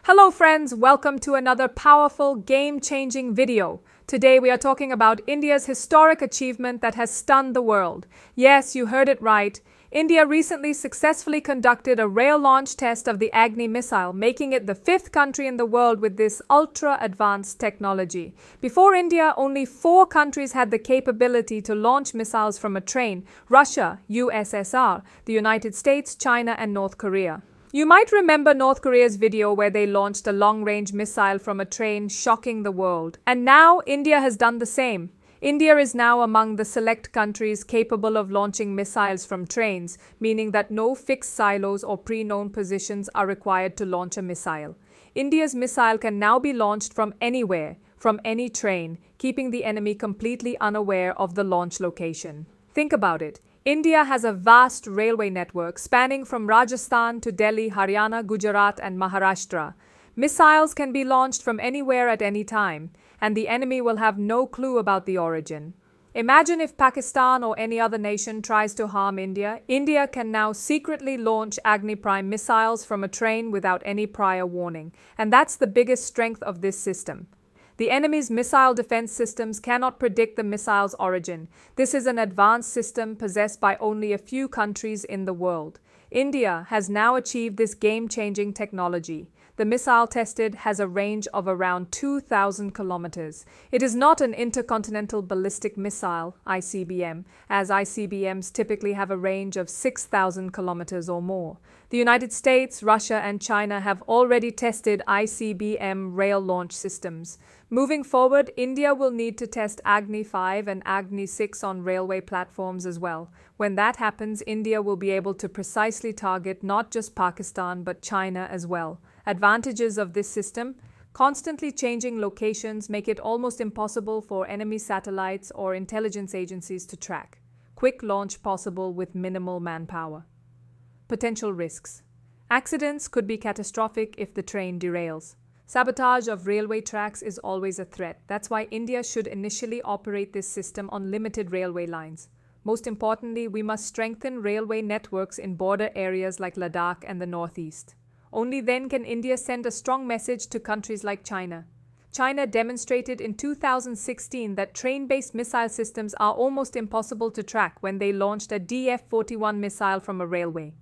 Hello friends, welcome to another powerful, game-changing video. Today we are talking about India's historic achievement that has stunned the world. Yes, you heard it right. India recently successfully conducted a rail launch test of the Agni missile, making it the fifth country in the world with this ultra-advanced technology. Before India, only 4 countries had the capability to launch missiles from a train: Russia, USSR, the United States, China, and North Korea. You might remember North Korea's video where they launched a long-range missile from a train, shocking the world. And now India has done the same. India is now among the select countries capable of launching missiles from trains, meaning that no fixed silos or pre-known positions are required to launch a missile. India's missile can now be launched from anywhere, from any train, keeping the enemy completely unaware of the launch location. Think about it. India has a vast railway network spanning from Rajasthan to Delhi, Haryana, Gujarat, and Maharashtra. Missiles can be launched from anywhere at any time, and the enemy will have no clue about the origin. Imagine if Pakistan or any other nation tries to harm India. India can now secretly launch Agni-5 missiles from a train without any prior warning, and that's the biggest strength of this system. The enemy's missile defense systems cannot predict the missile's origin. This is an advanced system possessed by only a few countries in the world. India has now achieved this game-changing technology. The missile tested has a range of around 2,000 kilometers. It is not an intercontinental ballistic missile, ICBM, as ICBMs typically have a range of 6,000 kilometers or more. The United States, Russia, and China have already tested ICBM rail launch systems. Moving forward, India will need to test Agni-5 and Agni-6 on railway platforms as well. When that happens, India will be able to precisely target not just Pakistan but China as well. Advantages of this system: constantly changing locations make it almost impossible for enemy satellites or intelligence agencies to track. Quick launch possible with minimal manpower. Potential risks: accidents could be catastrophic if the train derails. Sabotage of railway tracks is always a threat. That's why India should initially operate this system on limited railway lines. Most importantly, we must strengthen railway networks in border areas like Ladakh and the Northeast. Only then can India send a strong message to countries like China. China demonstrated in 2016 that train-based missile systems are almost impossible to track when they launched a DF-41 missile from a railway.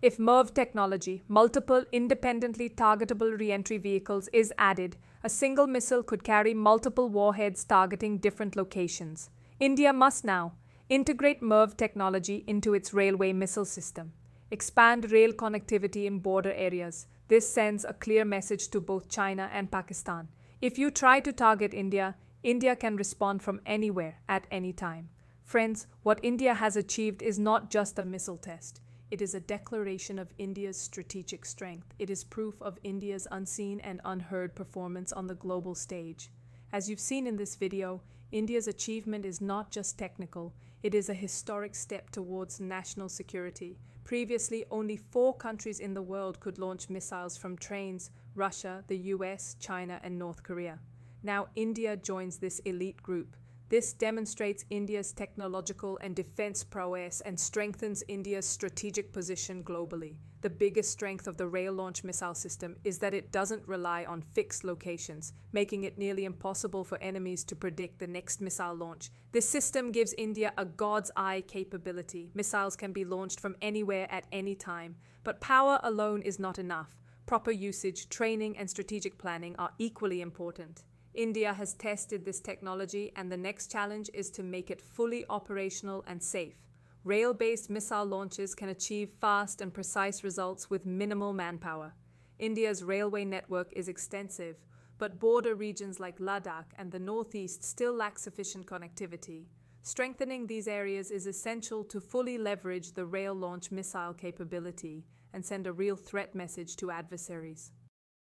If MIRV technology, multiple independently targetable re-entry vehicles, is added, a single missile could carry multiple warheads targeting different locations. India must now integrate MIRV technology into its railway missile system. Expand rail connectivity in border areas. This sends a clear message to both China and Pakistan. If you try to target India, India can respond from anywhere at any time. Friends, what India has achieved is not just a missile test. It is a declaration of India's strategic strength. It is proof of India's unseen and unheard performance on the global stage. As you've seen in this video, India's achievement is not just technical. It is a historic step towards national security. Previously, only 4 countries in the world could launch missiles from trains: Russia, the US, China, and North Korea. Now India joins this elite group. This demonstrates India's technological and defense prowess and strengthens India's strategic position globally. The biggest strength of the rail launch missile system is that it doesn't rely on fixed locations, making it nearly impossible for enemies to predict the next missile launch. This system gives India a God's eye capability. Missiles can be launched from anywhere at any time. But power alone is not enough. Proper usage, training, and strategic planning are equally important. India has tested this technology, and the next challenge is to make it fully operational and safe. Rail-based missile launches can achieve fast and precise results with minimal manpower. India's railway network is extensive, but border regions like Ladakh and the Northeast still lack sufficient connectivity. Strengthening these areas is essential to fully leverage the rail launch missile capability and send a real threat message to adversaries.